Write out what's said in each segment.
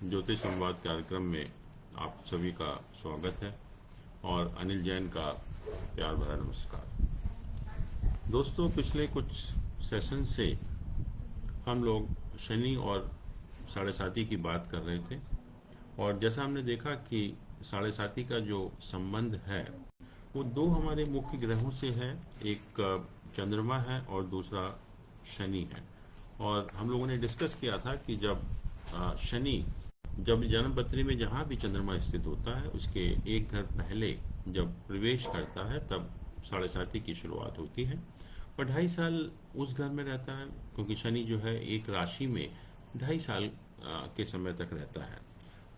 ज्योतिष संवाद कार्यक्रम में आप सभी का स्वागत है और अनिल जैन का प्यार भरा नमस्कार। दोस्तों, पिछले कुछ सेशन से हम लोग शनि और साढ़े साती की बात कर रहे थे और जैसा हमने देखा कि साढ़े साती का जो संबंध है वो दो हमारे मुख्य ग्रहों से है। एक चंद्रमा है और दूसरा शनि है। और हम लोगों ने डिस्कस किया था कि जब शनि जब जन्म पत्री में जहाँ भी चंद्रमा स्थित होता है उसके एक घर पहले जब प्रवेश करता है तब साढ़े साती की शुरुआत होती है और 2.5 साल उस घर में रहता है, क्योंकि शनि जो है एक राशि में 2.5 साल के समय तक रहता है।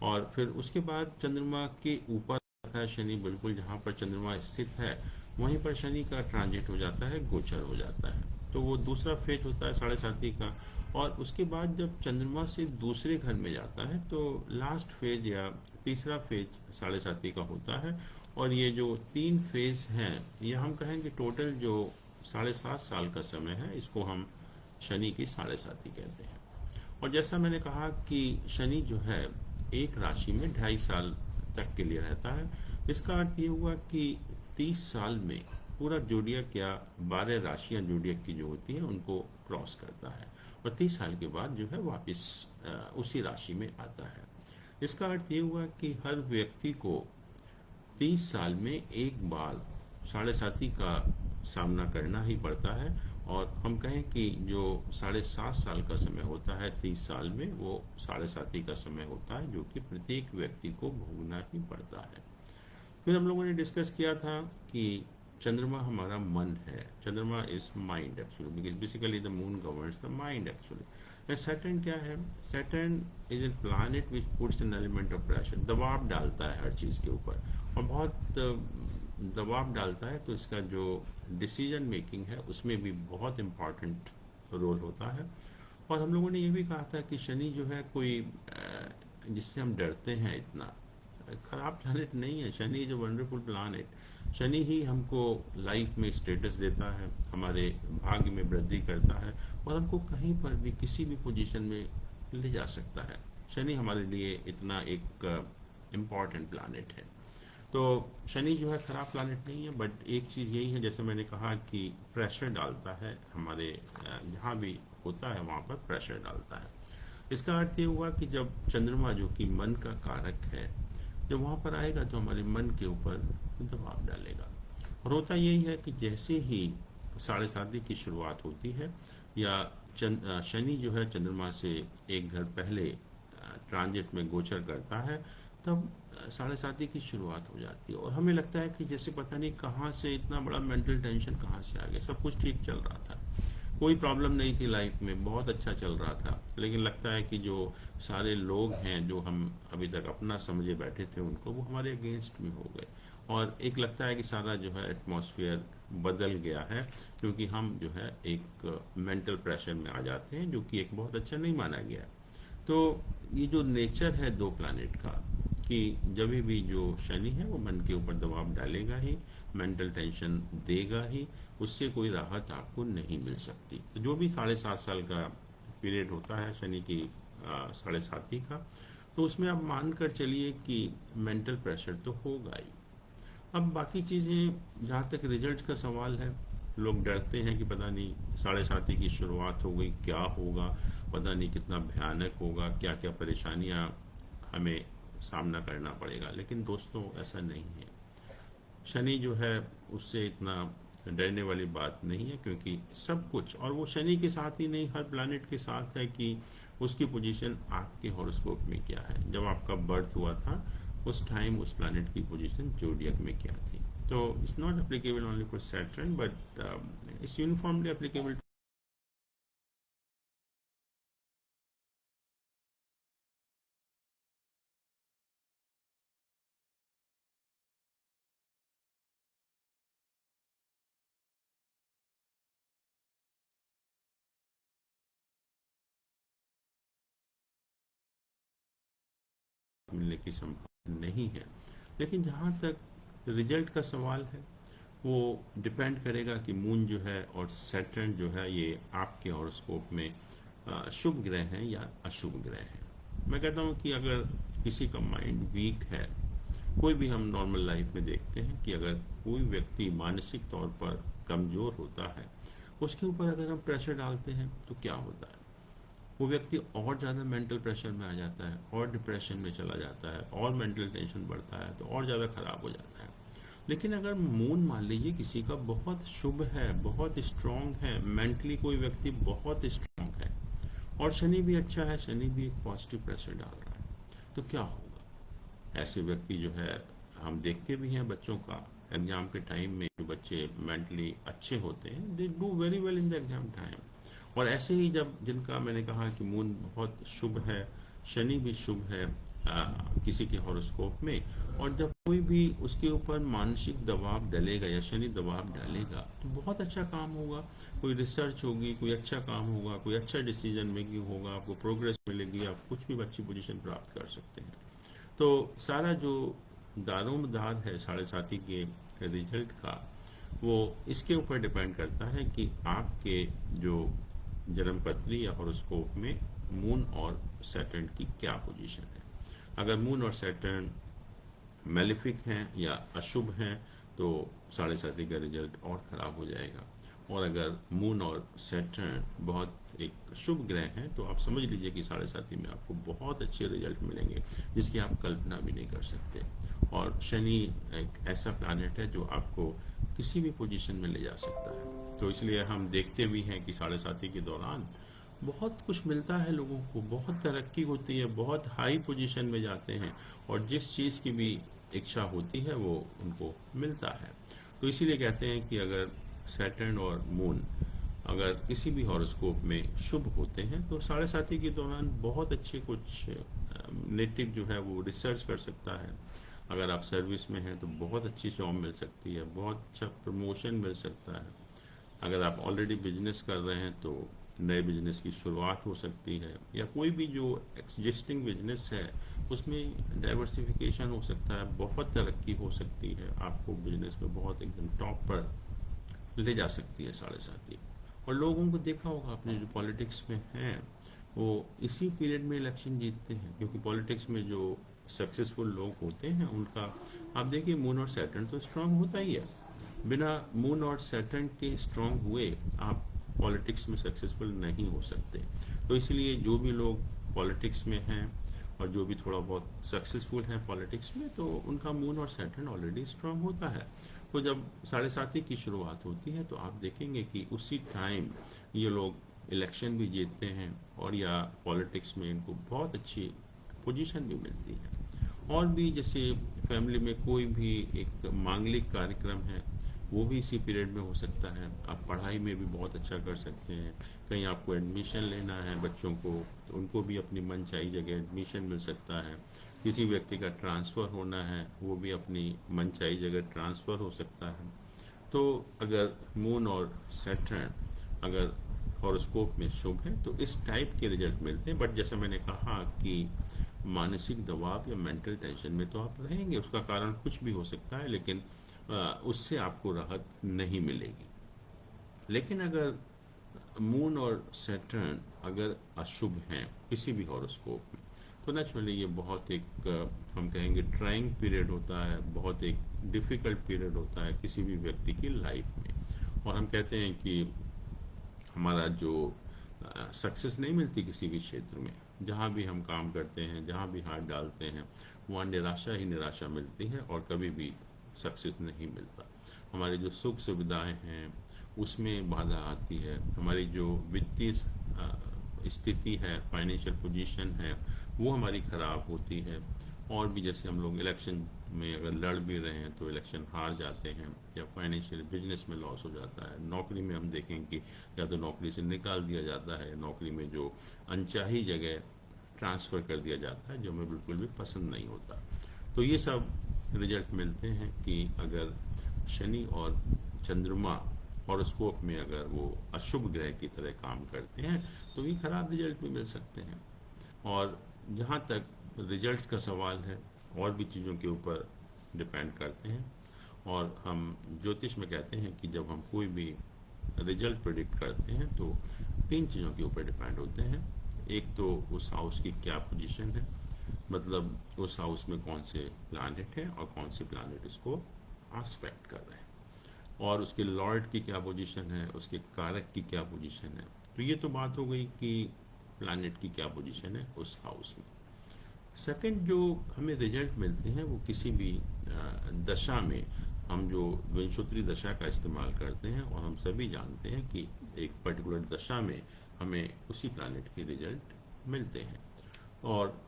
और फिर उसके बाद चंद्रमा के ऊपर रहता है शनि, बिल्कुल जहाँ पर चंद्रमा स्थित है वहीं पर शनि का ट्रांजिट हो जाता है, गोचर हो जाता है। तो वो दूसरा फेज होता है साढ़े साती का। और उसके बाद जब चंद्रमा से दूसरे घर में जाता है तो लास्ट फेज या तीसरा फेज साढ़े साती का होता है। और ये जो 3 फेज हैं ये हम कहेंगे टोटल जो 7.5 साल का समय है, इसको हम शनि की साढ़े साती कहते हैं। और जैसा मैंने कहा कि शनि जो है एक राशि में 2.5 साल तक के लिए रहता है। इसका अर्थ ये हुआ कि 30 साल में पूरा जोडियक या 12 राशियां जोडियक की जो होती है उनको क्रॉस करता है और 30 साल के बाद जो है वापस उसी राशि में आता है। इसका अर्थ ये हुआ कि हर व्यक्ति को 30 साल में एक बार साढ़े साती का सामना करना ही पड़ता है। और हम कहें कि जो 7.5 साल का समय होता है 30 साल में, वो साढ़े साती का समय होता है जो कि प्रत्येक व्यक्ति को भोगना ही पड़ता है। फिर हम लोगों ने डिस्कस किया था कि चंद्रमा हमारा मन है। चंद्रमा is mind actually, because basically the moon governs the mind actually. Saturn क्या है? Saturn is a planet which puts an element of pressure, दबाव डालता है हर चीज़ के ऊपर और बहुत दबाव डालता है। तो इसका जो डिसीजन मेकिंग है उसमें भी बहुत इम्पॉर्टेंट रोल होता है। और हम लोगों ने ये भी कहा था कि शनि जो है कोई जिससे हम डरते हैं इतना खराब प्लानिट नहीं है। Shani is a wonderful planet. Shani ही हमको लाइफ में स्टेटस देता है, हमारे भाग्य में वृद्धि करता है और हमको कहीं पर भी किसी भी पोजीशन में ले जा सकता है। शनि हमारे लिए इतना एक इम्पॉर्टेंट प्लानिट है। तो शनि जो है खराब प्लानिट नहीं है, बट एक चीज़ यही है जैसे मैंने कहा कि प्रेशर डालता है हमारे जहाँ भी होता है वहाँ पर प्रेशर डालता है। इसका अर्थ ये हुआ कि जब चंद्रमा जो कि मन का कारक है जब वहाँ पर आएगा तो हमारे मन के ऊपर दबाव डालेगा। और होता यही है कि जैसे ही साढ़े साती की शुरुआत होती है या शनि जो है चंद्रमा से एक घर पहले ट्रांजिट में गोचर करता है तब साढ़े साती की शुरुआत हो जाती है और हमें लगता है कि जैसे पता नहीं कहाँ से इतना बड़ा मेंटल टेंशन कहाँ से आ गया। सब कुछ ठीक चल रहा था, कोई प्रॉब्लम नहीं थी लाइफ में, बहुत अच्छा चल रहा था, लेकिन लगता है कि जो सारे लोग हैं जो हम अभी तक अपना समझे बैठे थे उनको वो हमारे अगेंस्ट में हो गए। और एक लगता है कि सारा जो है एटमॉस्फेयर बदल गया है, क्योंकि हम जो है एक मेंटल प्रेशर में आ जाते हैं जो कि एक बहुत अच्छा नहीं माना गया। तो ये जो नेचर है दो प्लानिट का कि जब भी जो शनि है वो मन के ऊपर दबाव डालेगा ही, मेंटल टेंशन देगा ही, उससे कोई राहत आपको नहीं मिल सकती। तो जो भी 7.5 साल का पीरियड होता है शनि की साढ़े साती का, तो उसमें आप मान कर चलिए कि मेंटल प्रेशर तो होगा ही। अब बाकी चीज़ें जहाँ तक रिजल्ट का सवाल है, लोग डरते हैं कि पता नहीं साढ़े साती की शुरुआत हो गई, क्या होगा, पता नहीं कितना भयानक होगा, क्या क्या परेशानियाँ हमें सामना करना पड़ेगा। लेकिन दोस्तों ऐसा नहीं है। शनि जो है उससे इतना डरने वाली बात नहीं है, क्योंकि सब कुछ, और वो शनि के साथ ही नहीं हर प्लैनेट के साथ है कि उसकी पोजीशन आपके हॉरोस्कोप में क्या है। जब आपका बर्थ हुआ था उस टाइम उस प्लैनेट की पोजीशन जोडियक में क्या थी। तो it's not applicable only for Saturn but it's uniformly applicable मिलने की संभावना नहीं है। लेकिन जहाँ तक रिजल्ट का सवाल है वो डिपेंड करेगा कि मून जो है और सैटर्न जो है ये आपके हॉरोस्कोप में शुभ ग्रह हैं या अशुभ ग्रह हैं। मैं कहता हूँ कि अगर किसी का माइंड वीक है, कोई भी हम नॉर्मल लाइफ में देखते हैं कि अगर कोई व्यक्ति मानसिक तौर पर कमज़ोर होता है, उसके ऊपर अगर हम प्रेशर डालते हैं तो क्या होता है, वो व्यक्ति और ज़्यादा मेंटल प्रेशर में आ जाता है, और डिप्रेशन में चला जाता है, और मेंटल टेंशन बढ़ता है, तो और ज़्यादा ख़राब हो जाता है। लेकिन अगर मून मान लीजिए किसी का बहुत शुभ है, बहुत स्ट्रांग है, मेंटली कोई व्यक्ति बहुत स्ट्रांग है, और शनि भी अच्छा है, शनि भी एक पॉजिटिव प्रेशर डाल रहा है, तो क्या होगा? ऐसे व्यक्ति जो है, हम देखते भी हैं बच्चों का एग्जाम के टाइम में, जो बच्चे मेंटली अच्छे होते हैं, they do very well in the exam time. और ऐसे ही जब जिनका मैंने कहा कि मून बहुत शुभ है, शनि भी शुभ है किसी के हॉरोस्कोप में, और जब कोई भी उसके ऊपर मानसिक दबाव डालेगा या शनि दबाव डालेगा तो बहुत अच्छा काम होगा, कोई रिसर्च होगी, कोई अच्छा काम होगा, कोई अच्छा डिसीजन मेकिंग होगा, आपको प्रोग्रेस मिलेगी, आप कुछ भी अच्छी पोजीशन प्राप्त कर सकते हैं। तो सारा जो दारोमदार है साढ़े साथी के रिजल्ट का, वो इसके ऊपर डिपेंड करता है कि आपके जो जन्म पत्री या हॉरोस्कोप में मून और सैटर्न की क्या पोजीशन है। अगर मून और सैटर्न मेलिफिक हैं या अशुभ हैं तो साढ़े साथी का रिजल्ट और ख़राब हो जाएगा, और अगर मून और सैटर्न बहुत एक शुभ ग्रह हैं तो आप समझ लीजिए कि साढ़े साथी में आपको बहुत अच्छे रिजल्ट मिलेंगे जिसकी आप कल्पना भी नहीं कर सकते। और शनि एक ऐसा प्लैनेट है जो आपको किसी भी पोजीशन में ले जा सकता है, तो इसलिए हम देखते भी हैं कि साढ़े साथी के दौरान बहुत कुछ मिलता है लोगों को, बहुत तरक्की होती है, बहुत हाई पोजीशन में जाते हैं, और जिस चीज़ की भी इच्छा होती है वो उनको मिलता है। तो इसीलिए कहते हैं कि अगर सैटर्न और मून अगर किसी भी हॉरोस्कोप में शुभ होते हैं तो साढ़े साथी के दौरान बहुत अच्छे कुछ नेटिव जो है वो रिसर्च कर सकता है। अगर आप सर्विस में हैं तो बहुत अच्छी जॉब मिल सकती है, बहुत अच्छा प्रमोशन मिल सकता है। अगर आप ऑलरेडी बिजनेस कर रहे हैं तो नए बिजनेस की शुरुआत हो सकती है, या कोई भी जो एग्जिस्टिंग बिजनेस है उसमें डाइवर्सिफिकेशन हो सकता है, बहुत तरक्की हो सकती है, आपको बिजनेस में बहुत एकदम टॉप पर ले जा सकती है साढ़े साथी। और लोगों को देखा होगा आपने जो पॉलिटिक्स में हैं वो इसी पीरियड में इलेक्शन जीतते हैं, क्योंकि पॉलिटिक्स में जो सक्सेसफुल लोग होते हैं उनका आप देखिए मून और सैटर्न तो स्ट्रांग होता ही है। बिना मून और सैटर्न के स्ट्रांग हुए आप पॉलिटिक्स में सक्सेसफुल नहीं हो सकते। तो इसलिए जो भी लोग पॉलिटिक्स में हैं और जो भी थोड़ा बहुत सक्सेसफुल हैं पॉलिटिक्स में, तो उनका मून और सैटर्न ऑलरेडी स्ट्रांग होता है। तो जब साढ़े साथी की शुरुआत होती है तो आप देखेंगे कि उसी टाइम ये लोग इलेक्शन भी जीतते हैं, और या पॉलिटिक्स में इनको बहुत अच्छी पोजीशन भी मिलती है। और भी जैसे फैमिली में कोई भी एक मांगलिक कार्यक्रम है वो भी इसी पीरियड में हो सकता है। आप पढ़ाई में भी बहुत अच्छा कर सकते हैं, कहीं आपको एडमिशन लेना है बच्चों को तो उनको भी अपनी मनचाही जगह एडमिशन मिल सकता है। किसी व्यक्ति का ट्रांसफ़र होना है वो भी अपनी मनचाही जगह ट्रांसफ़र हो सकता है। तो अगर मून और सैटर्न अगर हॉरोस्कोप में शुभ है तो इस टाइप के रिजल्ट मिलते हैं। बट जैसे मैंने कहा कि मानसिक दबाव या मेंटल टेंशन में तो आप रहेंगे, उसका कारण कुछ भी हो सकता है, लेकिन उससे आपको राहत नहीं मिलेगी। लेकिन अगर मून और सैटर्न अगर अशुभ हैं किसी भी हॉरोस्कोप में तो नेचुरली ये बहुत एक हम कहेंगे ट्राइंग पीरियड होता है, बहुत एक डिफ़िकल्ट पीरियड होता है किसी भी व्यक्ति की लाइफ में। और हम कहते हैं कि हमारा जो सक्सेस नहीं मिलती किसी भी क्षेत्र में, जहाँ भी हम काम करते हैं, जहाँ भी हाथ डालते हैं, वहाँ निराशा ही निराशा मिलती है और कभी भी सक्सेस नहीं मिलता। हमारी जो सुख सुविधाएं हैं उसमें बाधा आती है, हमारी जो वित्तीय स्थिति है, फाइनेंशियल पोजीशन है, वो हमारी ख़राब होती है। और भी जैसे हम लोग इलेक्शन में अगर लड़ भी रहे हैं तो इलेक्शन हार जाते हैं, या फाइनेंशियल बिजनेस में लॉस हो जाता है। नौकरी में हम देखें कि या तो नौकरी से निकाल दिया जाता है, नौकरी में जो अनचाही जगह ट्रांसफ़र कर दिया जाता है जो हमें बिल्कुल भी पसंद नहीं होता। तो ये सब रिजल्ट मिलते हैं कि अगर शनि और चंद्रमा हॉरोस्कोप में अगर वो अशुभ ग्रह की तरह काम करते हैं तो ये खराब रिजल्ट भी मिल सकते हैं। और जहाँ तक रिजल्ट्स का सवाल है और भी चीज़ों के ऊपर डिपेंड करते हैं, और हम ज्योतिष में कहते हैं कि जब हम कोई भी रिजल्ट प्रेडिक्ट करते हैं तो 3 चीज़ों के ऊपर डिपेंड होते हैं। एक तो उस हाउस की क्या पोजीशन है, मतलब उस हाउस में कौन से प्लैनेट हैं और कौन से प्लैनेट इसको आस्पेक्ट कर रहे हैं, और उसके लॉर्ड की क्या पोजीशन है, उसके कारक की क्या पोजीशन है। तो ये तो बात हो गई कि प्लैनेट की क्या पोजीशन है उस हाउस में। सेकंड जो हमें रिजल्ट मिलते हैं वो किसी भी दशा में, हम जो विंशोत्तरी दशा का इस्तेमाल करते हैं, और हम सभी जानते हैं कि एक पर्टिकुलर दशा में हमें उसी प्लैनेट के रिजल्ट मिलते हैं। और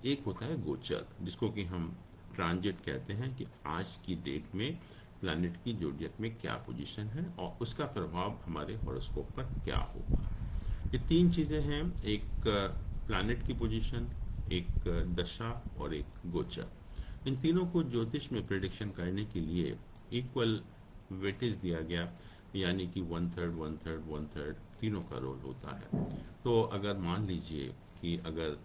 एक होता है गोचर, जिसको कि हम ट्रांजिट कहते हैं, कि आज की डेट में प्लैनेट की जोडियक में क्या पोजीशन है और उसका प्रभाव हमारे हॉरोस्कोप पर क्या होगा। ये तीन चीज़ें हैं, एक प्लैनेट की पोजीशन, एक दशा और एक गोचर। इन तीनों को ज्योतिष में प्रेडिक्शन करने के लिए इक्वल वेटेज दिया गया, यानी कि 1/3 1/3 1/3 तीनों का रोल होता है। तो अगर मान लीजिए कि अगर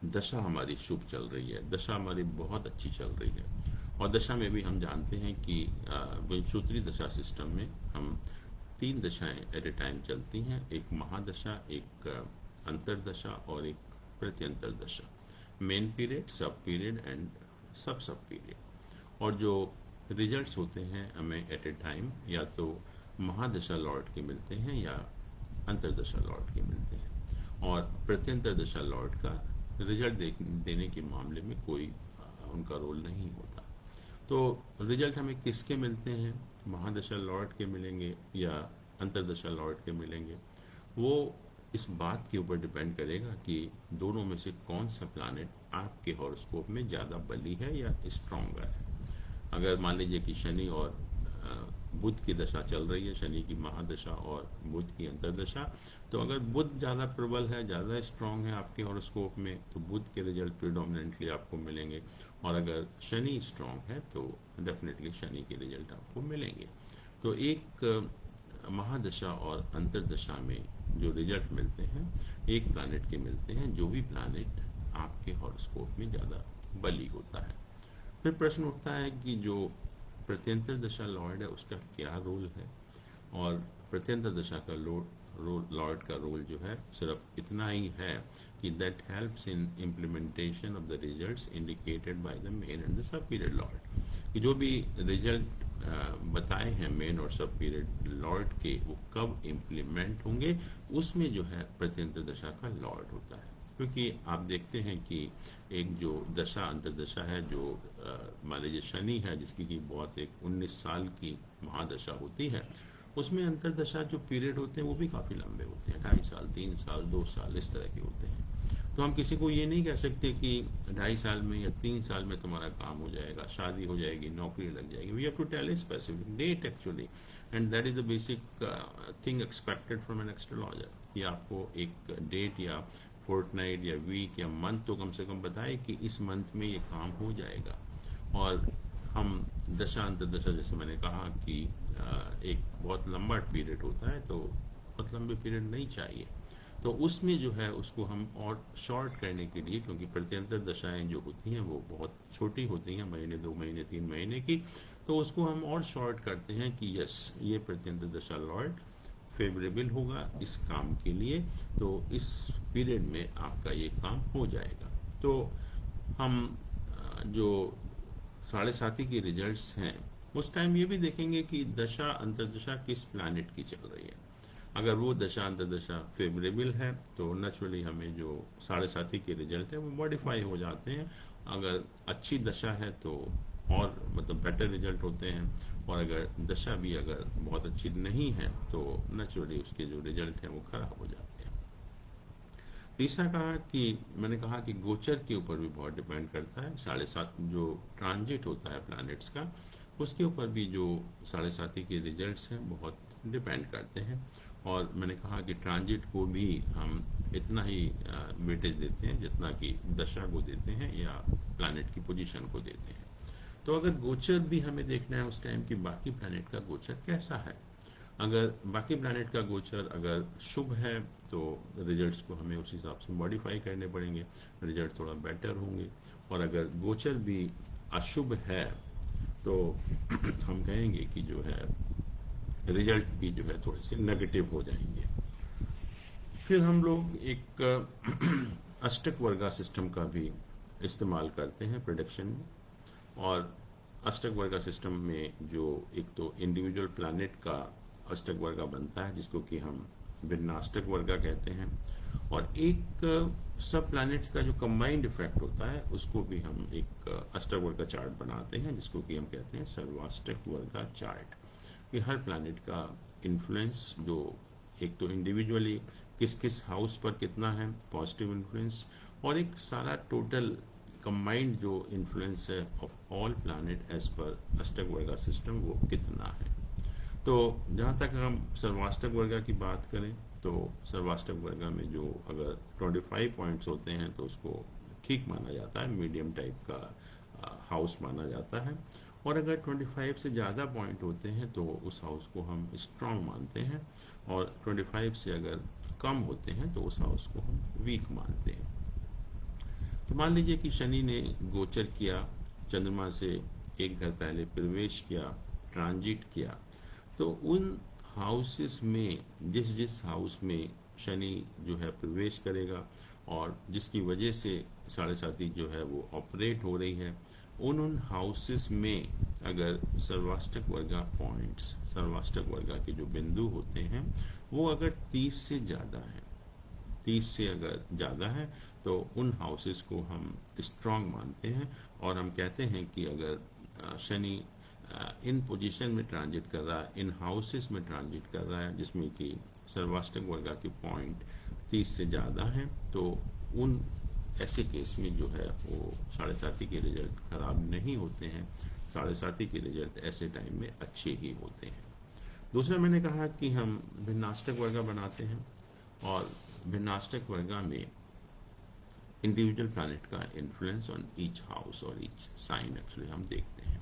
दशा हमारी शुभ चल रही है, दशा हमारी बहुत अच्छी चल रही है, और दशा में भी हम जानते हैं कि विंशोत्तरी दशा सिस्टम में हम 3 दशाएं एट ए टाइम चलती हैं, एक महादशा, एक अंतरदशा और एक प्रत्यंतर दशा, मेन पीरियड, सब पीरियड एंड सब पीरियड। और जो रिजल्ट्स होते हैं हमें एट ए टाइम या तो महादशा लॉर्ड के मिलते हैं या अंतरदशा लॉर्ड के मिलते हैं, और प्रत्यंतर दशा लॉर्ड का रिजल्ट देने के मामले में कोई उनका रोल नहीं होता। तो रिजल्ट हमें किसके मिलते हैं, महादशा लॉर्ड के मिलेंगे या अंतरदशा लॉर्ड के मिलेंगे, वो इस बात के ऊपर डिपेंड करेगा कि दोनों में से कौन सा प्लैनेट आपके हॉरोस्कोप में ज़्यादा बली है या स्ट्रॉन्गर है। अगर मान लीजिए कि शनि और बुध की दशा चल रही है, शनि की महादशा और बुध की अंतरदशा, तो अगर बुध ज़्यादा प्रबल है, ज़्यादा स्ट्रांग है आपके हॉरोस्कोप में, तो बुध के रिजल्ट प्रिडोमिनेंटली आपको मिलेंगे, और अगर शनि स्ट्रांग है तो डेफिनेटली शनि के रिजल्ट आपको मिलेंगे। तो एक महादशा और अंतरदशा में जो रिजल्ट मिलते हैं एक प्लैनेट के मिलते हैं, जो भी प्लैनेट आपके हॉरोस्कोप में ज़्यादा बली होता है। फिर प्रश्न उठता है कि जो प्रत्यंतर दशा लॉर्ड है उसका क्या रोल है, और प्रत्यंतर दशा का लॉर्ड का रोल जो है सिर्फ इतना ही है कि that helps in implementation of the results indicated by the main and the sub period Lord, कि जो भी रिजल्ट बताए हैं मेन और सब पीरियड लॉर्ड के, वो कब इम्प्लीमेंट होंगे उसमें जो है प्रत्यंतर दशा का लॉर्ड होता है। क्योंकि आप देखते हैं कि एक जो दशा अंतरदशा है, जो मान लीजिए शनि है जिसकी की बहुत एक 19 साल की महादशा होती है, उसमें अंतरदशा जो पीरियड होते हैं वो भी काफ़ी लंबे होते हैं, 2.5 साल 3 साल 2 साल इस तरह के होते हैं। तो हम किसी को ये नहीं कह सकते कि 2.5 साल में या 3 साल में तुम्हारा काम हो जाएगा, शादी हो जाएगी, नौकरी लग जाएगी। We have to tell a specific date actually, and that is the basic thing expected from an astrologer, कि आपको एक डेट या फोर्टनाइट या वीक या मंथ तो कम से कम बताए कि इस मंथ में ये काम हो जाएगा। और हम दशा अंतरदशा, जैसे मैंने कहा कि एक बहुत लंबा पीरियड होता है, तो बहुत लंबे पीरियड नहीं चाहिए, तो उसमें जो है उसको हम और शॉर्ट करने के लिए, क्योंकि प्रत्यंतर दशाएं जो होती हैं वो बहुत छोटी होती हैं, महीने 2 महीने 3 महीने की, तो उसको हम और शॉर्ट करते हैं कि यस ये प्रत्यंतर दशा लॉर्ड फेवरेबल होगा इस काम के लिए, तो इस पीरियड में आपका ये काम हो जाएगा। तो हम जो 7.5 के रिजल्ट्स हैं उस टाइम ये भी देखेंगे कि दशा अंतरदशा किस प्लैनेट की चल रही है। अगर वो दशा अंतरदशा फेवरेबल है तो नेचुरली हमें जो 7.5 के रिजल्ट है वो मॉडिफाई हो जाते हैं। अगर अच्छी दशा है तो और मतलब बेटर रिजल्ट होते हैं, और अगर दशा भी अगर बहुत अच्छी नहीं है तो नेचुरली उसके जो रिजल्ट हैं वो खराब हो जाते हैं। तीसरा मैंने कहा कि गोचर के ऊपर भी बहुत डिपेंड करता है। 7.5 जो ट्रांजिट होता है प्लैनेट्स का, उसके ऊपर भी जो 7.5 के रिजल्ट्स हैं बहुत डिपेंड करते हैं। और मैंने कहा कि ट्रांजिट को भी हम इतना ही वेटेज देते हैं जितना कि दशा को देते हैं या प्लैनेट की पोजीशन को देते हैं। तो अगर गोचर भी हमें देखना है उस टाइम की बाकी प्लैनेट का गोचर कैसा है, अगर बाकी प्लैनेट का गोचर अगर शुभ है तो रिजल्ट्स को हमें उस हिसाब से मॉडिफाई करने पड़ेंगे, रिजल्ट थोड़ा बेटर होंगे। और अगर गोचर भी अशुभ है तो हम कहेंगे कि जो है रिजल्ट भी जो है थोड़े से नेगेटिव हो जाएंगे। फिर हम लोग एक अष्टक वर्गा सिस्टम का भी इस्तेमाल करते हैं प्रेडिक्शन में। और अष्टक वर्गा सिस्टम में जो एक तो इंडिविजुअल प्लैनेट का अष्टक वर्गा बनता है जिसको कि हम भिन्नाष्टक वर्गा कहते हैं, और एक सब प्लैनेट्स का जो कंबाइंड इफेक्ट होता है उसको भी हम एक अष्टक वर्गा चार्ट बनाते हैं जिसको कि हम कहते हैं सर्वाष्टक वर्गा चार्ट। कि हर प्लैनेट का इन्फ्लुएंस जो एक तो इंडिविजुअली किस किस हाउस पर कितना है पॉजिटिव इन्फ्लुएंस, और एक सारा टोटल कंबाइंड जो इन्फ्लुएंस है ऑफ ऑल प्लैनेट एज पर अष्टक वर्गा सिस्टम वो कितना है। तो जहाँ तक हम सर्वाष्टक वर्गा की बात करें तो सर्वाष्टक वर्गा में जो अगर 25 पॉइंट्स होते हैं तो उसको ठीक माना जाता है, मीडियम टाइप का हाउस माना जाता है। और अगर 25 से ज़्यादा पॉइंट होते हैं तो उस हाउस को हम स्ट्रांग मानते हैं, और 25 से अगर कम होते हैं तो उस हाउस को हम वीक मानते हैं। तो मान लीजिए कि शनि ने गोचर किया, चंद्रमा से एक घर पहले प्रवेश किया, ट्रांजिट किया, तो उन हाउसेस में जिस जिस हाउस में शनि जो है प्रवेश करेगा और जिसकी वजह से साढ़े साथी जो है वो ऑपरेट हो रही है, उन हाउसेस में अगर सर्वाष्टक वर्गा पॉइंट्स, सर्वाष्टक वर्गा के जो बिंदु होते हैं वो अगर 30 से ज़्यादा है, 30 से अगर ज़्यादा है तो उन हाउसेस को हम स्ट्रांग मानते हैं। और हम कहते हैं कि अगर शनि इन पोजीशन में ट्रांजिट कर रहा है, इन हाउसेस में ट्रांजिट कर रहा है जिसमें कि सर्वाष्टक वर्गा के पॉइंट 30 से ज़्यादा हैं, तो उन ऐसे केस में जो है वो साढ़े साथी के रिजल्ट खराब नहीं होते हैं, साढ़े साथी के रिजल्ट ऐसे टाइम में अच्छे ही होते हैं। दूसरा मैंने कहा कि हम भिन्नाष्टक वर्गा बनाते हैं, और भिन्नाष्टक वर्गा में इंडिविजुअल प्लैनेट का इन्फ्लुएंस ऑन ईच हाउस और ईच साइन एक्चुअली हम देखते हैं।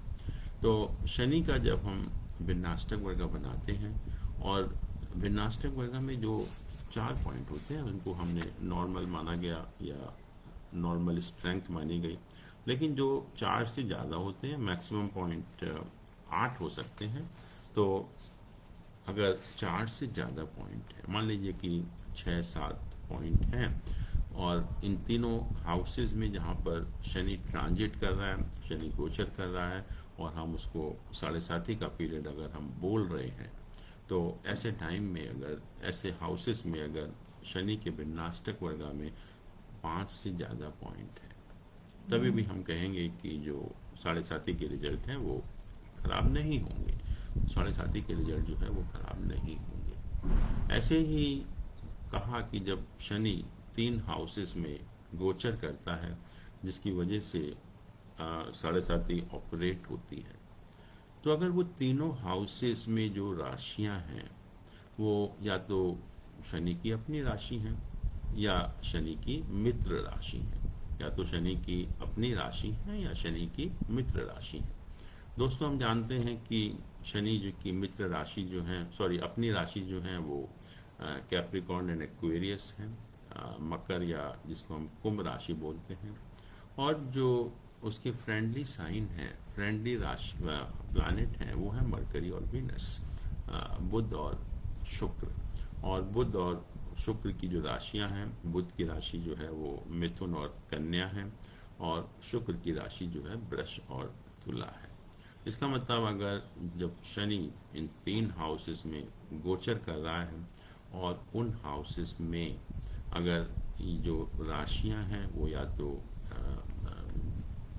तो शनि का जब हम भिन्नाष्टक वर्गा बनाते हैं, और भिन्नाष्टक वर्गा में जो 4 पॉइंट होते हैं उनको हमने नॉर्मल माना गया या नॉर्मल स्ट्रेंथ मानी गई, लेकिन जो 4 से ज़्यादा होते हैं, मैक्सिमम पॉइंट 8 हो सकते हैं। तो अगर 4 से ज़्यादा पॉइंट है, मान लीजिए कि 6-7 पॉइंट हैं, और इन तीनों हाउसेस में जहाँ पर शनि ट्रांजिट कर रहा है, शनि गोचर कर रहा है, और हम उसको साढ़े साथी का पीरियड अगर हम बोल रहे हैं, तो ऐसे टाइम में अगर ऐसे हाउसेस में अगर शनि के भिन्नाष्टक वर्गा में 5 से ज़्यादा पॉइंट है, तभी भी हम कहेंगे कि जो साढ़े साथी के रिजल्ट हैं वो खराब नहीं होंगे, साढ़े साथी के रिजल्ट जो है वो खराब नहीं होंगे। ऐसे ही कहा कि जब शनि 3 हाउसेस में गोचर करता है जिसकी वजह से साढ़े साथी ऑपरेट होती है, तो अगर वो तीनों हाउसेस में जो राशियां हैं वो या तो शनि की अपनी राशि हैं या शनि की मित्र राशि है, या तो शनि की अपनी राशि है या शनि की मित्र राशि है। दोस्तों हम जानते हैं कि शनि जो की मित्र राशि जो है, सॉरी अपनी राशि जो है वो कैप्रिकॉर्न एंड एक्वेरियस है, मकर या जिसको हम कुंभ राशि बोलते हैं, और जो उसके फ्रेंडली साइन है, फ्रेंडली राशि प्लैनेट हैं वो है मरकरी और वीनस, बुध और शुक्र। और बुध और शुक्र की जो राशियां हैं, बुध की राशि जो है वो मिथुन और कन्या है, और शुक्र की राशि जो है वृष और तुला है। इसका मतलब अगर जब शनि इन 3 हाउसेस में गोचर कर रहा है और उन हाउसेस में अगर जो राशियां हैं वो या तो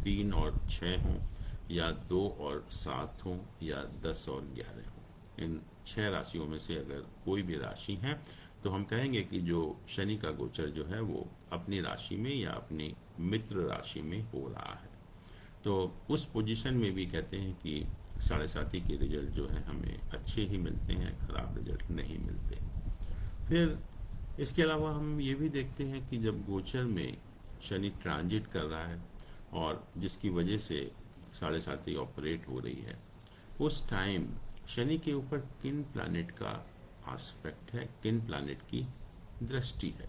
3 और 6 हों, या 2 और 7 हों, या 10 और 11 हों, इन 6 राशियों में से अगर कोई भी राशि है तो हम कहेंगे कि जो शनि का गोचर जो है वो अपनी राशि में या अपनी मित्र राशि में हो रहा है। तो उस पोजीशन में भी कहते हैं कि साढ़े साथी के रिजल्ट जो है हमें अच्छे ही मिलते हैं, खराब रिजल्ट नहीं मिलते। फिर इसके अलावा हम ये भी देखते हैं कि जब गोचर में शनि ट्रांजिट कर रहा है और जिसकी वजह से साढ़े साथी ऑपरेट हो रही है, उस टाइम शनि के ऊपर किन प्लैनेट का एस्पेक्ट है, किन प्लैनेट की दृष्टि है।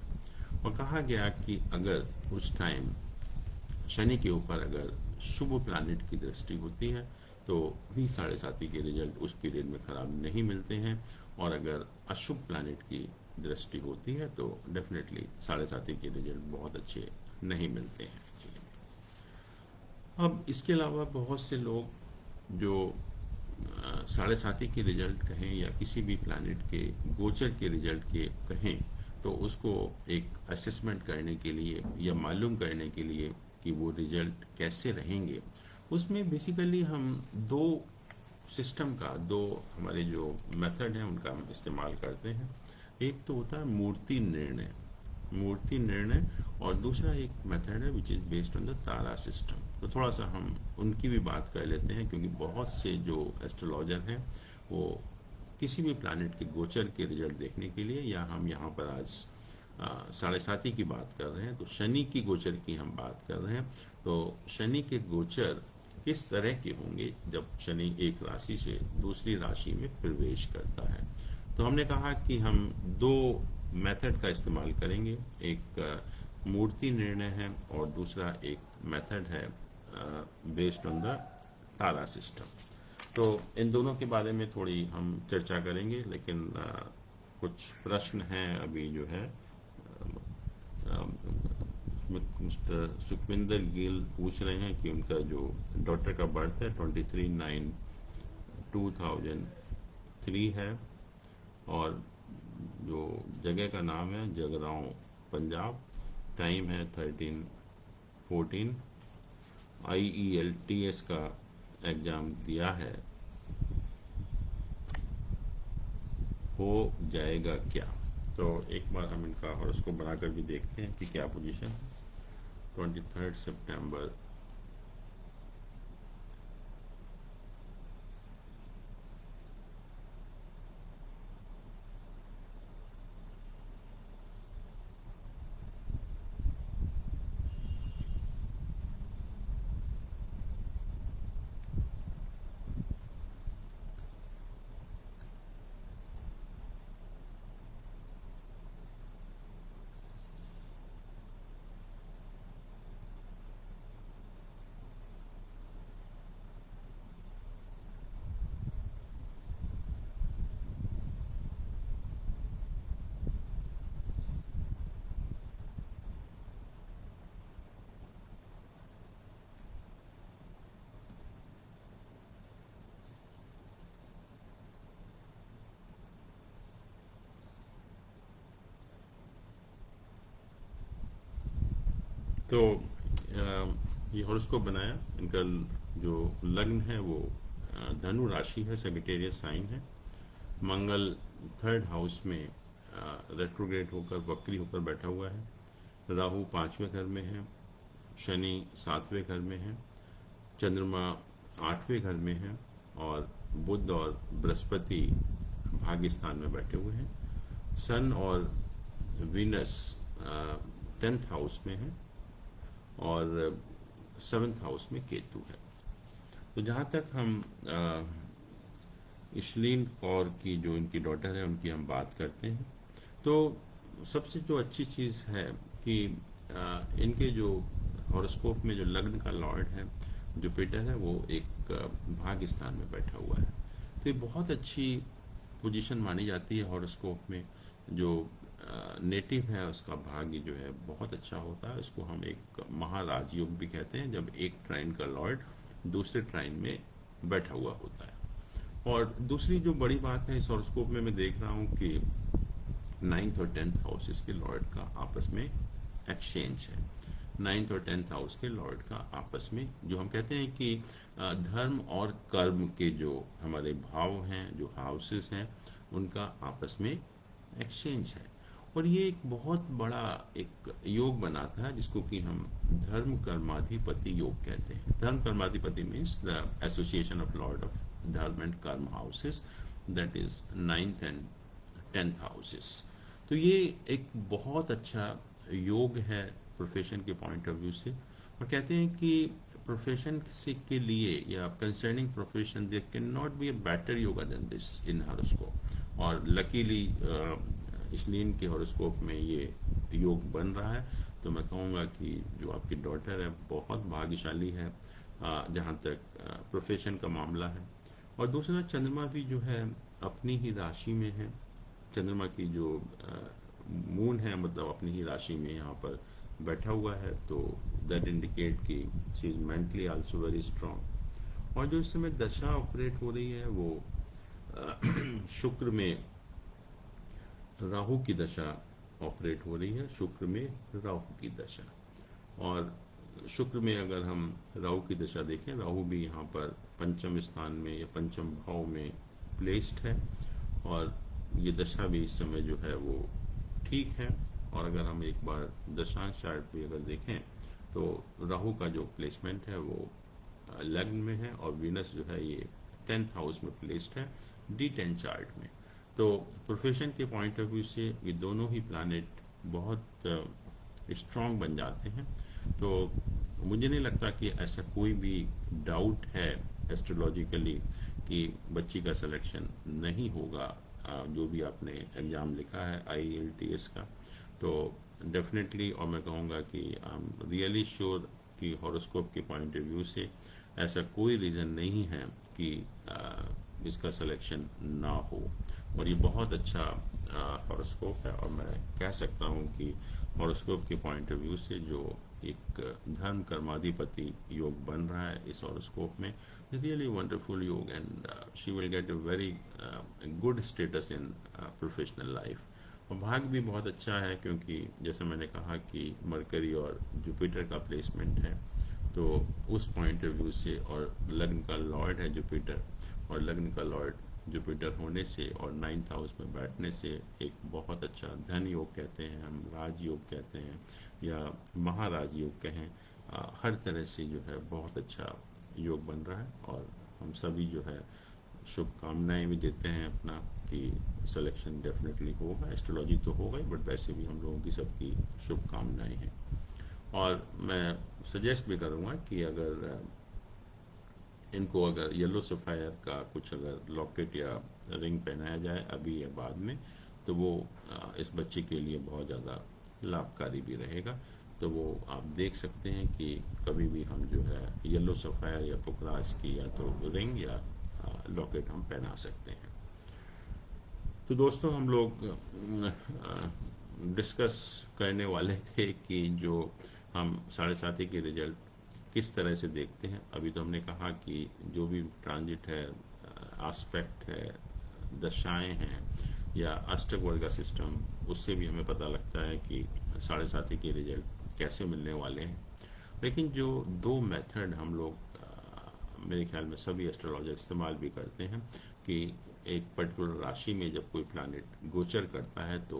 और कहा गया कि अगर उस टाइम शनि के ऊपर अगर शुभ प्लैनेट की दृष्टि होती है तो भी साढ़े साथी के रिजल्ट उस पीरियड में खराब नहीं मिलते हैं, और अगर अशुभ प्लैनेट की दृष्टि होती है तो डेफिनेटली 7.5 के रिजल्ट बहुत अच्छे नहीं मिलते हैं एक्चुअली में। अब इसके अलावा बहुत से लोग जो 7.5 के रिजल्ट कहें या किसी भी प्लैनेट के गोचर के रिजल्ट के कहें, तो उसको एक असेसमेंट करने के लिए या मालूम करने के लिए कि वो रिजल्ट कैसे रहेंगे, उसमें बेसिकली हम दो सिस्टम का, दो हमारे जो मेथड हैं उनका हम इस्तेमाल करते हैं। एक तो होता है मूर्ति निर्णय, और दूसरा एक मेथड है which is based on the Tara system. तो थोड़ा सा हम उनकी भी बात कर लेते हैं, क्योंकि बहुत से जो एस्ट्रोलॉजर हैं वो किसी भी प्लैनेट के गोचर के रिजल्ट देखने के लिए, या हम यहाँ पर आज 7.5 की बात कर रहे हैं तो शनि की गोचर की हम बात कर रहे हैं। तो शनि के गोचर किस तरह के होंगे जब शनि एक राशि से दूसरी राशि में प्रवेश करता है, तो हमने कहा कि हम दो मेथड का इस्तेमाल करेंगे। एक मूर्ति निर्णय है और दूसरा एक मेथड है based on the Tara system. तो इन दोनों के बारे में थोड़ी हम चर्चा करेंगे, लेकिन कुछ प्रश्न हैं अभी जो है। मिस्टर सुखविंदर गिल पूछ रहे हैं कि उनका जो डॉटर का बर्थ है 23/9/2003 है, और जो जगह का नाम है जगरांव पंजाब, टाइम है 13:14, IELTS का एग्ज़ाम दिया है, हो जाएगा क्या? तो एक बार हम इनका हॉरोस्कोप बनाकर भी देखते हैं कि क्या पोजीशन है। 23 सितंबर तो ये हॉरोस्कोप बनाया। इनका जो लग्न है वो धनु राशि है, सेजिटेरियस साइन है। मंगल 3rd हाउस में रेट्रोग्रेड होकर, वक्री होकर बैठा हुआ है। राहु 5वें घर में है, शनि 7वें घर में है, चंद्रमा 8वें घर में है, और बुध और बृहस्पति भाग्य स्थान में बैठे हुए हैं। सन और वीनस 10th हाउस में है, और 7th हाउस में केतु है। तो जहाँ तक हम इशलीन कौर की, जो इनकी डॉटर है, उनकी हम बात करते हैं, तो सबसे जो अच्छी चीज़ है कि इनके जो हॉरोस्कोप में जो लग्न का लॉर्ड है, जुपिटर है, वो एक भाग्य स्थान में बैठा हुआ है। तो ये बहुत अच्छी पोजीशन मानी जाती है हॉरोस्कोप में। जो नेटिव है उसका भाग्य जो है बहुत अच्छा होता है। इसको हम एक महाराज योग भी कहते हैं, जब एक ट्राइन का लॉर्ड दूसरे ट्राइन में बैठा हुआ होता है। और दूसरी जो बड़ी बात है इस हॉरोस्कोप में, मैं देख रहा हूँ कि 9th और 10th हाउसेस के लॉर्ड का आपस में एक्सचेंज है। 9th और 10th हाउस के लॉर्ड का आपस में, जो हम कहते हैं कि धर्म और कर्म के जो हमारे भाव हैं, जो हाउसेस हैं, उनका आपस में एक्सचेंज है। और ये एक बहुत बड़ा एक योग बनाता है, जिसको कि हम धर्म कर्माधिपति योग कहते हैं। धर्म कर्माधिपति means the association of lord of dharma and karma houses, that is 9th and 10th houses. तो ये एक बहुत अच्छा योग है प्रोफेशन के पॉइंट ऑफ व्यू से। और कहते हैं कि प्रोफेशन से के लिए या concerning profession there can not be a better yoga than this in horoscope. और लकीली इसलिए के हॉरोस्कोप में ये योग बन रहा है। तो मैं कहूँगा कि जो आपकी डॉटर है बहुत भाग्यशाली है जहाँ तक प्रोफेशन का मामला है। और दूसरा, चंद्रमा भी जो है अपनी ही राशि में है, चंद्रमा की जो मून है मतलब अपनी ही राशि में यहाँ पर बैठा हुआ है, तो दैट इंडिकेट कि she is mentally also very strong. और जो इस समय दशा ऑपरेट हो रही है वो शुक्र में राहु की दशा ऑपरेट हो रही है, शुक्र में राहु की दशा। और शुक्र में अगर हम राहु की दशा देखें, राहु भी यहाँ पर पंचम स्थान में या पंचम भाव में प्लेस्ड है, और ये दशा भी इस समय जो है वो ठीक है। और अगर हम एक बार दशांश चार्ट भी अगर देखें तो राहु का जो प्लेसमेंट है वो लग्न में है, और वीनस जो है ये 10th हाउस में प्लेस्ड है D10 चार्ट में। तो प्रोफेशन के पॉइंट ऑफ व्यू से ये दोनों ही प्लैनेट बहुत स्ट्रांग बन जाते हैं। तो मुझे नहीं लगता कि ऐसा कोई भी डाउट है एस्ट्रोलॉजिकली कि बच्ची का सिलेक्शन नहीं होगा। जो भी आपने एग्ज़ाम लिखा है IELTS का, तो डेफिनेटली, और मैं कहूँगा कि आई एम रियली श्योर कि हॉरोस्कोप के पॉइंट ऑफ व्यू से ऐसा कोई रीज़न नहीं है कि इसका सिलेक्शन ना हो। और ये बहुत अच्छा हॉरोस्कोप है, और मैं कह सकता हूँ कि हॉरोस्कोप के पॉइंट ऑफ व्यू से जो एक धर्म कर्माधिपति योग बन रहा है इस हॉरोस्कोप में, रियली वंडरफुल योग, and she will get a very good status in professional life. और भाग्य भी बहुत अच्छा है, क्योंकि जैसे मैंने कहा कि मरकरी और जुपिटर का प्लेसमेंट है, तो उस पॉइंट ऑफ व्यू से, और लग्न का लॉर्ड है जुपिटर, और लग्न का लॉर्ड जुपिटर होने से और 9th हाउस में बैठने से एक बहुत अच्छा धन योग कहते हैं हम, राज योग कहते हैं, या महाराज योग कहें, हर तरह से जो है बहुत अच्छा योग बन रहा है। और हम सभी जो है शुभकामनाएं भी देते हैं अपना कि सिलेक्शन डेफिनेटली होगा। एस्ट्रोलॉजी तो होगा ही, बट वैसे भी हम लोगों की सबकी शुभकामनाएं हैं। और मैं सजेस्ट भी करूँगा कि अगर इनको अगर येलो सफ़ायर का कुछ अगर लॉकेट या रिंग पहनाया जाए अभी या बाद में, तो वो इस बच्चे के लिए बहुत ज़्यादा लाभकारी भी रहेगा। तो वो आप देख सकते हैं कि कभी भी हम जो है येलो सफ़ायर या पुखराज की या तो रिंग या लॉकेट हम पहना सकते हैं। तो दोस्तों, हम लोग डिस्कस करने वाले थे कि जो हम 7.5 के रिजल्ट किस तरह से देखते हैं। अभी तो हमने कहा कि जो भी ट्रांजिट है, एस्पेक्ट है, दशाएं हैं, या अष्टक वर्ग का सिस्टम, उससे भी हमें पता लगता है कि 7.5 के रिजल्ट कैसे मिलने वाले हैं। लेकिन जो दो मेथड हम लोग मेरे ख्याल में सभी एस्ट्रोलॉजर इस्तेमाल भी करते हैं कि एक पर्टिकुलर राशि में जब कोई प्लैनेट गोचर करता है तो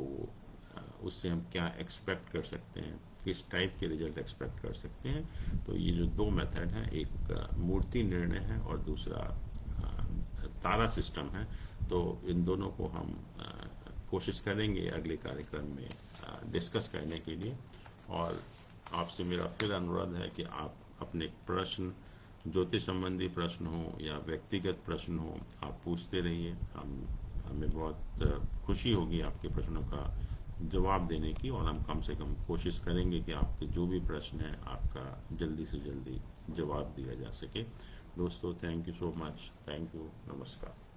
उससे हम क्या एक्सपेक्ट कर सकते हैं, किस टाइप के रिजल्ट एक्सपेक्ट कर सकते हैं। तो ये जो दो मेथड हैं, एक मूर्ति निर्णय है और दूसरा तारा सिस्टम है। तो इन दोनों को हम कोशिश करेंगे अगले कार्यक्रम में डिस्कस करने के लिए। और आपसे मेरा फिर अनुरोध है कि आप अपने प्रश्न, ज्योतिष संबंधी प्रश्न हो या व्यक्तिगत प्रश्न हो, आप पूछते रहिए। हमें बहुत खुशी होगी आपके प्रश्नों का जवाब देने की, और हम कम से कम कोशिश करेंगे कि आपके जो भी प्रश्न है आपका जल्दी से जल्दी जवाब दिया जा सके। दोस्तों, thank you so much. Thank you. नमस्कार।